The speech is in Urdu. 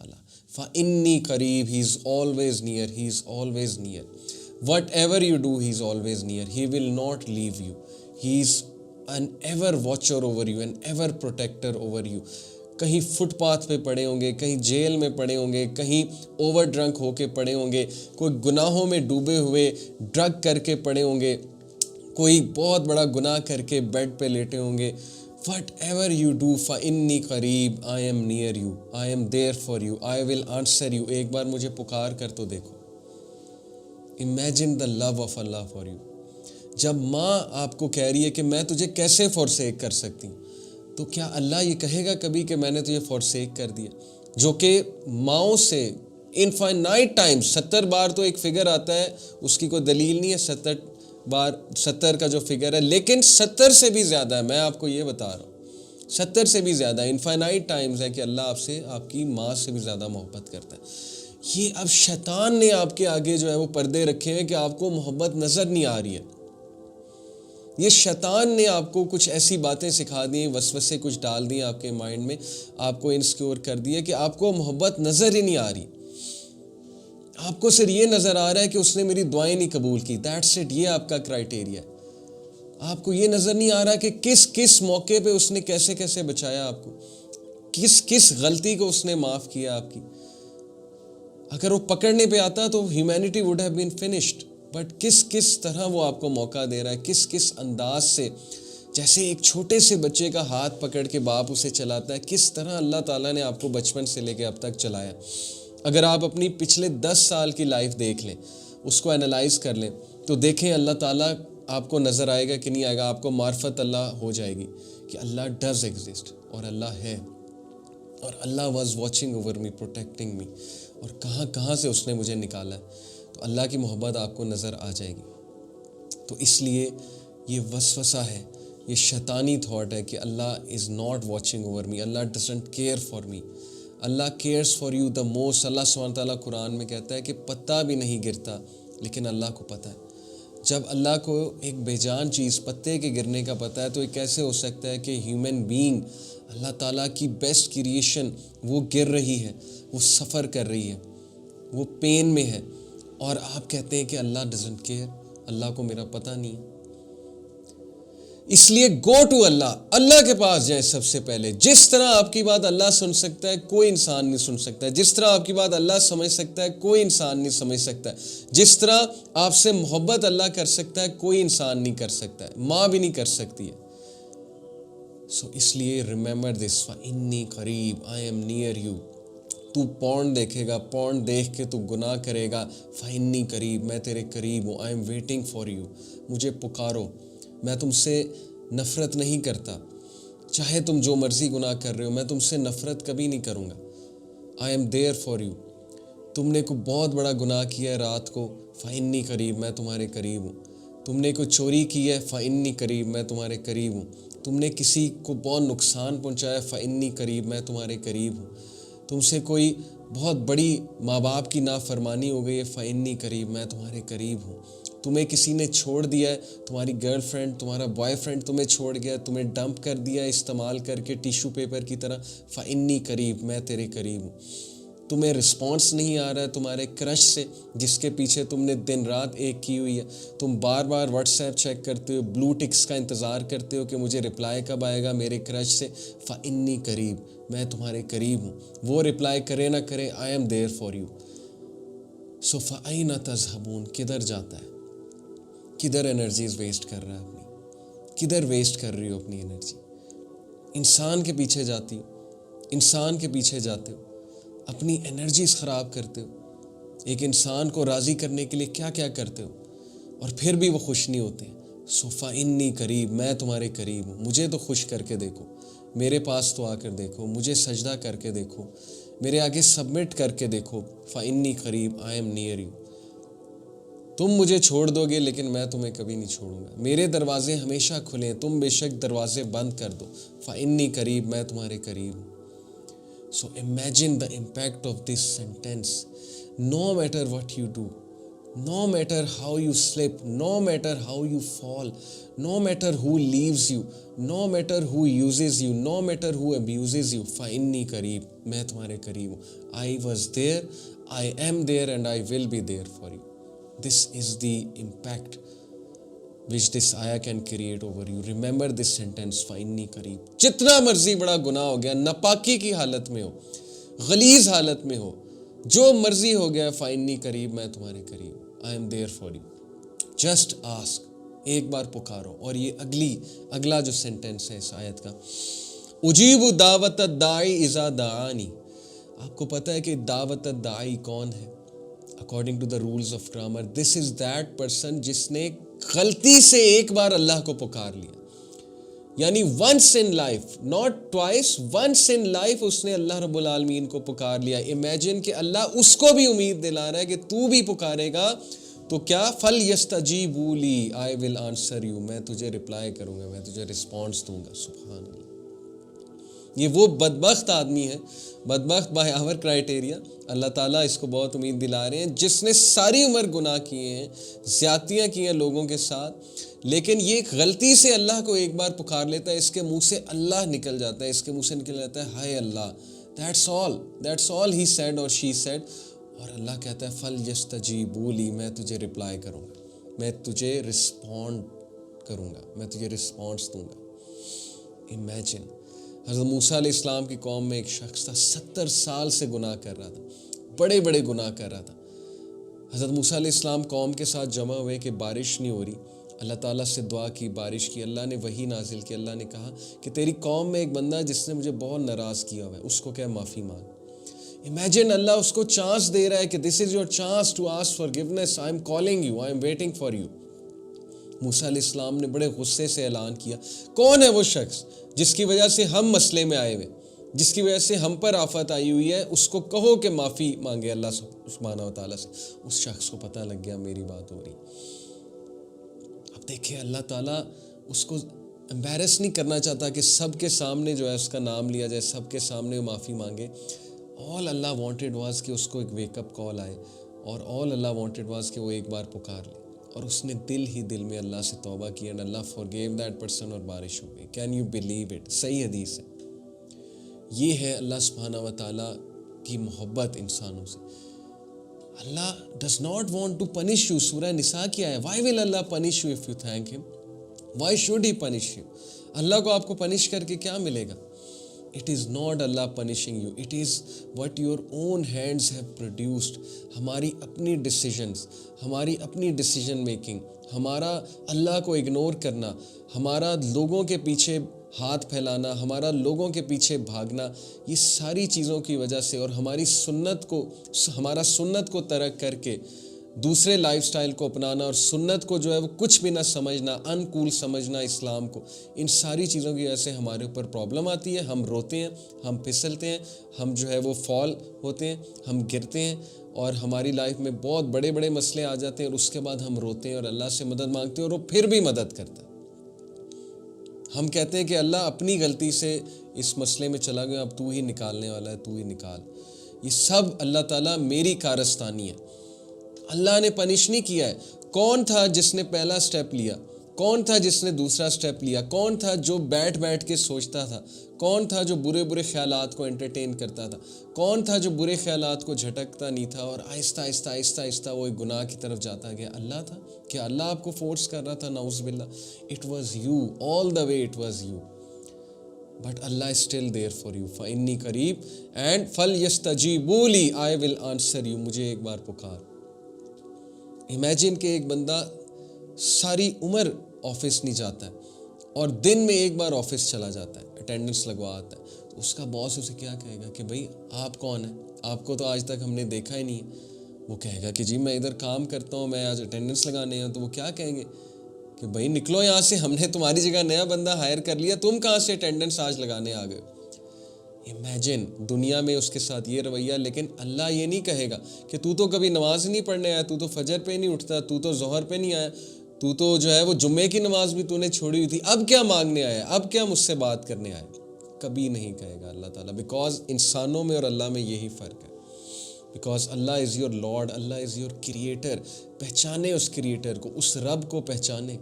تعالیٰ. فَإِنِّي قریب, he is always near, he is always near. Whatever you do, he is always near. He will not leave you. He is an ever watcher over you, an ever protector over you. کہیں فٹ پاتھ پہ پڑے ہوں گے, کہیں جیل میں پڑے ہوں گے, کہیں اوور ڈرنک ہو کے پڑے ہوں گے, کوئی گناہوں میں ڈوبے ہوئے ڈرگ کر کے پڑے ہوں گے, کوئی بہت بڑا گناہ کر کے بیڈ پہ لیٹے ہوں گے. Whatever you do, فَإِنِّي قریب, I am near you, I am there for you, I will answer you. ایک بار مجھے پکار کر تو دیکھو. Imagine the love of Allah for you. جب ماں آپ کو کہہ رہی ہے کہ میں تجھے کیسے forsake کر سکتی ہوں, تو کیا اللہ یہ کہے گا کبھی کہ میں نے تجھے forsake کر دیا؟ جو کہ ماؤں سے انفائنائٹ ٹائم 70 بار تو ایک فگر آتا ہے, اس کی کوئی دلیل نہیں ہے 70 بار 70 کا جو فگر ہے, لیکن 70 سے بھی زیادہ ہے. میں آپ کو یہ بتا رہا ہوں 70 سے بھی زیادہ انفائنائٹ ٹائمز ہے کہ اللہ آپ سے, آپ کی ماں سے بھی زیادہ محبت کرتا ہے. یہ اب شیطان نے آپ کے آگے جو ہے وہ پردے رکھے ہیں کہ آپ کو محبت نظر نہیں آ رہی ہے. یہ شیطان نے آپ کو کچھ ایسی باتیں سکھا دی, وسوسے کچھ ڈال دیے آپ کے مائنڈ میں, آپ کو انسیکیور کر دیا کہ آپ کو محبت نظر ہی نہیں آ رہی. آپ کو صرف یہ نظر آ رہا ہے کہ اس نے میری دعائیں نہیں قبول کی, دیٹس اٹ. یہ آپ کا کرائٹیریا ہے. آپ کو یہ نظر نہیں آ رہا کہ کس کس موقع پہ اس نے کیسے کیسے بچایا آپ کو, کس کس غلطی کو اس نے معاف کیا آپ کی. اگر وہ پکڑنے پہ آتا تو humanity would have been finished, but کس کس طرح وہ آپ کو موقع دے رہا ہے, کس کس انداز سے. جیسے ایک چھوٹے سے بچے کا ہاتھ پکڑ کے باپ اسے چلاتا ہے, کس طرح اللہ تعالیٰ نے آپ کو بچپن سے لے کے اب تک چلایا. اگر آپ اپنی پچھلے 10 سال کی لائف دیکھ لیں, اس کو انالائز کر لیں, تو دیکھیں اللہ تعالیٰ آپ کو نظر آئے گا کہ نہیں آئے گا. آپ کو معرفت اللہ ہو جائے گی کہ اللہ ڈز ایگزسٹ, اور اللہ ہے, اور اللہ was watching over me, protecting me, اور کہاں کہاں سے اس نے مجھے نکالا ہے. تو اللہ کی محبت آپ کو نظر آ جائے گی. تو اس لیے یہ وسوسہ ہے, یہ شیطانی تھاٹ ہے کہ اللہ is not watching over me, اللہ ڈزنٹ کیئر فار می. اللہ cares for you the most. اللہ سبحانہ تعالیٰ قرآن میں کہتا ہے کہ پتا بھی نہیں گرتا لیکن اللہ کو پتہ ہے. جب اللہ کو ایک بے جان چیز پتے کے گرنے کا پتہ ہے, تو یہ کیسے ہو سکتا ہے کہ ہیومن بینگ, اللہ تعالیٰ کی بیسٹ کریشن, وہ گر رہی ہے, وہ سفر کر رہی ہے, وہ پین میں ہے, اور آپ کہتے ہیں کہ اللہ ڈزنٹ کیئر, اللہ کو میرا پتہ نہیں. اس لیے گو ٹو اللہ, اللہ کے پاس جائیں سب سے پہلے. جس طرح آپ کی بات اللہ سن سکتا ہے کوئی انسان نہیں سن سکتا ہے, جس طرح آپ کی بات اللہ سمجھ سکتا ہے کوئی انسان نہیں سمجھ سکتا ہے, جس طرح آپ سے محبت اللہ کر سکتا ہے کوئی انسان نہیں کر سکتا ہے, ماں بھی نہیں کر سکتی ہے. سو اس لیے ریممبر دس, فَإِنِّي قریب, آئی ایم نیئر یو. تو پورن دیکھے گا, پورن دیکھ کے تو گناہ کرے گا, فَإِنِّي قریب, میں تیرے قریب ہوں, I am waiting for you. مجھے پکارو, میں تم سے نفرت نہیں کرتا, چاہے تم جو مرضی گناہ کر رہے ہو, میں تم سے نفرت کبھی نہیں کروں گا. I'm there for you. تم نے کوئی بہت بڑا گناہ کیا ہے رات کو, فَإِنِّي قریب, میں تمہارے قریب ہوں. تم نے کوئی چوری کی ہے, فَإِنِّي قریب, میں تمہارے قریب ہوں. تم نے کسی کو بہت نقصان پہنچایا, فَإِنِّي قریب, میں تمہارے قریب ہوں. تم سے کوئی بہت بڑی ماں باپ کی نافرمانی ہو گئی ہے, فَإِنِّي قریب, میں تمہارے قریب ہوں. تمہیں کسی نے چھوڑ دیا ہے, تمہاری گرل فرینڈ, تمہارا بوائے فرینڈ تمہیں چھوڑ گیا, تمہیں ڈمپ کر دیا استعمال کر کے ٹیشو پیپر کی طرح, فَإِنِّي قریب, میں تیرے قریب ہوں. تمہیں رسپانس نہیں آ رہا ہے تمہارے کرش سے, جس کے پیچھے تم نے دن رات ایک کی ہوئی ہے. تم بار بار واٹس ایپ چیک کرتے ہو, بلو ٹکس کا انتظار کرتے ہو کہ مجھے رپلائی کب آئے گا میرے کرش سے, فَإِنِّي قریب, میں تمہارے قریب ہوں. وہ رپلائی کرے نہ کرے, I'm there for you. So فَأَيْنَ تَذْهَبُونَ, کدھر جاتا ہے, کدھر انرجیز ویسٹ کر رہا ہے اپنی, کدھر ویسٹ کر رہی ہو اپنی انرجی. انسان کے پیچھے جاتی ہو, انسان کے پیچھے جاتے ہو, اپنی انرجیز خراب کرتے ہو. ایک انسان کو راضی کرنے کے لیے کیا کیا کرتے ہو, اور پھر بھی وہ خوش نہیں ہوتے. سو فَإِنِّي قریب, میں تمہارے قریب ہوں. مجھے تو خوش کر کے دیکھو, میرے پاس تو آ کر دیکھو, مجھے سجدہ کر کے دیکھو, میرے آگے سبمٹ کر کے دیکھو. فَإِنِّي قریب, آئی ایم نیئر یو. تم مجھے چھوڑ دو گے لیکن میں تمہیں کبھی نہیں چھوڑوں گا. میرے دروازے ہمیشہ کھلے ہیں, تم بے شک دروازے بند کر دو. فَإِنِّي قریب, میں تمہارے قریب ہوں. So imagine the impact of this sentence. No matter what you do, No matter how you slip, no matter how you fall, no matter who leaves you, no matter who uses you, no matter who abuses you, فإني قریب, میں تمہارے قریب ہوں. I was there, I am there and I will be there for you. This is the impact which this ayah can create over you. Remember this sentence, فإني قریب. جتنا مرضی بڑا گناہ ہو گیا, ناپاکی کی حالت میں ہو, غلیظ حالت میں ہو, جو مرضی ہو گیا, فإني قریب, میں تمہارے قریب ہوں. I am there for you. Just ask. ایک بار پکارو. اور یہ اگلا جو سینٹنس ہے اس آیت کا, اجیب دعوت الداعی اذا دعانی. آپ کو پتہ ہے کہ دعوت الداعی کون ہے؟ According to the rules of grammar, this is that person جس نے غلطی سے ایک بار اللہ کو پکار لیا. یعنی once in life, not twice, once in life اس نے اللہ رب العالمین کو پکار لیا. امیجن کہ اللہ اس کو بھی امید دلا رہا ہے کہ تو بھی پکارے گا تو کیا, فَلْيَسْتَجِيبُوا لِي, I will answer you, میں تجھے رپلائی کروں گا, میں تجھے رسپانس دوں گا. سبحان اللہ. یہ وہ بدبخت آدمی ہے, بدبخت بائی آور کرائٹیریا, اللہ تعالیٰ اس کو بہت امید دلا رہے ہیں, جس نے ساری عمر گناہ کیے ہیں, زیادتیاں کی ہیں لوگوں کے ساتھ, لیکن یہ غلطی سے اللہ کو ایک بار پکار لیتا ہے, اس کے منہ سے اللہ نکل جاتا ہے, اس کے منہ سے نکل جاتا ہے ہائے اللہ. That's all he said or she said. اور اللہ کہتا ہے فَلْيَسْتَجِيبُوا لِي, میں تجھے رپلائی کروں گا, میں تجھے رسپونڈ کروں گا, میں تجھے رسپانس دوں گا. امیجن, حضرت موسیٰ علیہ السلام کی قوم میں ایک شخص تھا, 70 سال سے گناہ کر رہا تھا, بڑے بڑے گناہ کر رہا تھا. حضرت موسیٰ علیہ السلام قوم کے ساتھ جمع ہوئے کہ بارش نہیں ہو رہی, اللہ تعالیٰ سے دعا کی, بارش کی, اللہ نے وحی نازل کی. اللہ نے کہا کہ تیری قوم میں ایک بندہ ہے جس نے مجھے بہت ناراض کیا ہوا ہے, اس کو کیا معافی مانگ. امیجن, اللہ اس کو چانس دے رہا ہے کہ this is your chance to ask forgiveness, I'm calling you, I'm waiting for you. موسیٰ علیہ السلام نے بڑے غصے سے اعلان کیا, کون ہے وہ شخص جس کی وجہ سے ہم مسئلے میں آئے ہوئے, جس کی وجہ سے ہم پر آفت آئی ہوئی ہے, اس کو کہو کہ معافی مانگے اللہ سبحانہ و تعالیٰ سے. اس شخص کو پتہ لگ گیا میری بات ہو رہی. اب دیکھیں, اللہ تعالیٰ اس کو امبیرس نہیں کرنا چاہتا کہ سب کے سامنے جو ہے اس کا نام لیا جائے, سب کے سامنے وہ معافی مانگے. all اللہ wanted was کہ اس کو ایک ویک اپ کال آئے, اور all اللہ wanted was کہ وہ ایک بار پکار لے, اور اس نے دل ہی دل میں اللہ سے توبہ کی, and Allah forgave that person, اور بارش ہو گئی. Can you believe it? صحیح حدیث ہے. یہ ہے اللہ سبحانہ و تعالیٰ کی محبت انسانوں سے. اللہ does not want to punish you. سورہ نساء کیا ہے, why will Allah punish you if you thank him? Why should he punish you? اللہ کو آپ کو پنش کر کے کیا ملے گا؟ It is not Allah punishing you. It is what your own hands have produced. ہماری اپنی ڈیسیجنز, ہماری اپنی ڈیسیجن میکنگ, ہمارا اللہ کو اگنور کرنا, ہمارا لوگوں کے پیچھے ہاتھ پھیلانا, ہمارا لوگوں کے پیچھے بھاگنا, یہ ساری چیزوں کی وجہ سے, اور ہمارا سنت کو ترک کر کے دوسرے لائف سٹائل کو اپنانا, اور سنت کو جو ہے وہ کچھ بھی نہ سمجھنا, انکول سمجھنا اسلام کو, ان ساری چیزوں کی وجہ سے ہمارے اوپر پرابلم آتی ہے. ہم روتے ہیں, ہم پھسلتے ہیں, ہم جو ہے وہ فال ہوتے ہیں, ہم گرتے ہیں, اور ہماری لائف میں بہت بڑے بڑے مسئلے آ جاتے ہیں, اور اس کے بعد ہم روتے ہیں اور اللہ سے مدد مانگتے ہیں, اور وہ پھر بھی مدد کرتا ہے. ہم کہتے ہیں کہ اللہ اپنی غلطی سے اس مسئلے میں چلا گیا, اب تو ہی نکالنے والا ہے, تو ہی نکال. یہ سب اللہ تعالیٰ میری کارستانی ہے. اللہ نے پنش نہیں کیا ہے. کون تھا جس نے پہلا سٹیپ لیا؟ کون تھا جس نے دوسرا سٹیپ لیا؟ کون تھا جو بیٹھ کے سوچتا تھا؟ کون تھا جو برے خیالات کو انٹرٹین کرتا تھا؟ کون تھا جو برے خیالات کو جھٹکتا نہیں تھا اور آہستہ آہستہ وہ ایک گناہ کی طرف جاتا گیا؟ اللہ تھا. کیا اللہ آپ کو فورس کر رہا تھا؟ نعوذ باللہ. It was you, all the way it was you. But Allah is still there for you. فَإِنِّي قَرِيب and فَلْيَسْتَجِيبُوا لِي, I will answer you. مجھے ایک بار پکار. امیجن کہ ایک بندہ ساری عمر آفس نہیں جاتا ہے اور دن میں ایک بار آفس چلا جاتا ہے, اٹینڈنس لگوا آتا ہے, تو اس کا باس اسے کیا کہے گا کہ بھائی آپ کون ہیں؟ آپ کو تو آج تک ہم نے دیکھا ہی نہیں ہے. وہ کہے گا کہ جی میں ادھر کام کرتا ہوں, میں آج اٹینڈنس لگانے ہیں. تو وہ کیا کہیں گے کہ بھائی نکلو یہاں سے, ہم نے تمہاری جگہ نیا بندہ ہائر کر لیا, تم کہاں سے اٹینڈنس آج لگانے آ گئے؟ امیجن دنیا میں اس کے ساتھ یہ رویہ. لیکن اللہ یہ نہیں کہے گا کہ تو کبھی نماز نہیں پڑھنے آیا, تو فجر پہ نہیں اٹھتا, تو ظہر پہ نہیں آیا, تو جو ہے وہ جمعے کی نماز بھی تو نے چھوڑی ہوئی تھی, اب کیا مانگنے آیا, اب کیا مجھ سے بات کرنے آیا؟ کبھی نہیں کہے گا اللہ تعالیٰ, بیکاز انسانوں میں اور اللہ میں یہی فرق ہے. Because Allah is your lord, Allah is your creator. پہچانے اس کریٹر کو, اس رب کو پہچانے.